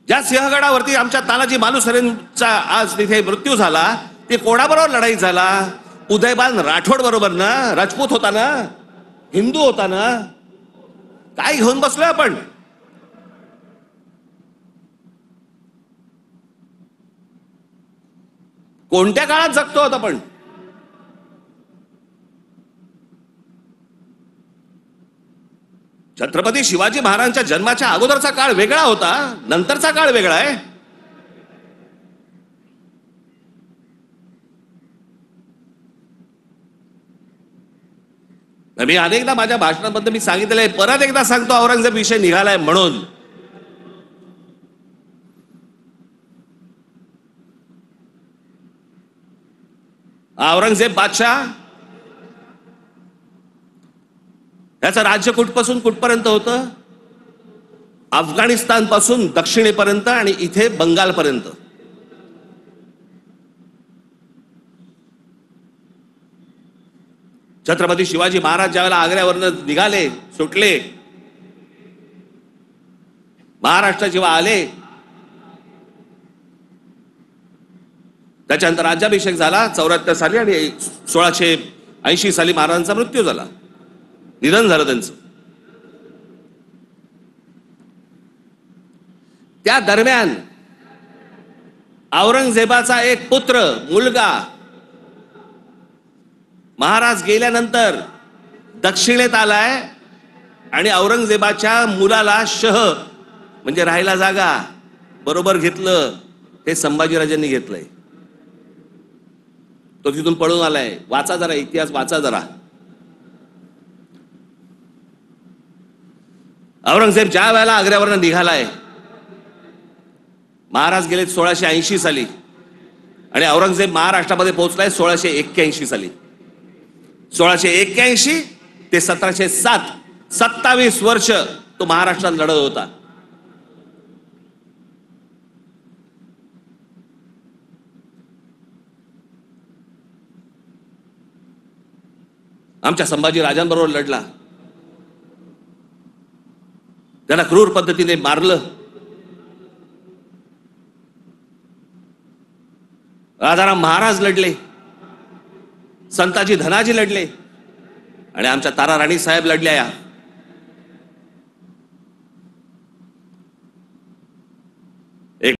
ज्या सिंहगडावरती आमच्या तानाजी मालुसरेंचा आज तिथे मृत्यू झाला, ते कोणाबरोबर लढाई झाला? उदयबान राठोड बरोबर ना? राजपूत होता ना? हिंदू होता ना? काय घेऊन बसलोय आपण? कोणत्या काळात जगतो आहोत आपण? छत्रपती शिवाजी महाराजांच्या जन्माच्या अगोदरचा काळ वेगळा होता, नंतरचा काळ वेगळा आहे. मी अनेकदा माझ्या भाषणामध्ये मी सांगितलेलं आहे, परत एकदा सांगतो, औरंगजेब विषय निघालाय म्हणून. औरंगजेब बादशाह याचं राज्य कुठपासून कुठपर्यंत होतं? अफगाणिस्तान पासून दक्षिणेपर्यंत आणि इथे बंगालपर्यंत. छत्रपती शिवाजी महाराज ज्यावेळेला आग्र्यावरनं निघाले, सुटले, महाराष्ट्र जेव्हा आले, त्याच्यानंतर राज्याभिषेक झाला 74 साली आणि 1680 साली महाराजांचा मृत्यू झाला, निधन झालं त्यांचं. त्या दरम्यान औरंगजेबाचा एक पुत्र, मुलगा, महाराज गेल्यानंतर दक्षिणेत आलाय आणि औरंगजेबाच्या मुलाला शह म्हणजे राहायला जागा बरोबर घेतलं. हे संभाजीराजांनी घेतलंय. तो तिथून पळून आलाय. वाचा जरा इतिहास, वाचा जरा. औरंगजेब ज्या वेळेला आग्र्यावरनं निघालाय, महाराज गेले 1680 साली आणि औरंगजेब महाराष्ट्रामध्ये पोहोचलाय 1681 साली. 1681 ते 1707, 27 वर्ष तो महाराष्ट्रात लढत होता. आमच्या संभाजी राजांबरोबर लढला. त्याला क्रूर पद्धतीने मारलं. राजाराम महाराज लढले, संताजी धनाजी लढले आणि आमच्या तारा राणी साहेब लढल्या.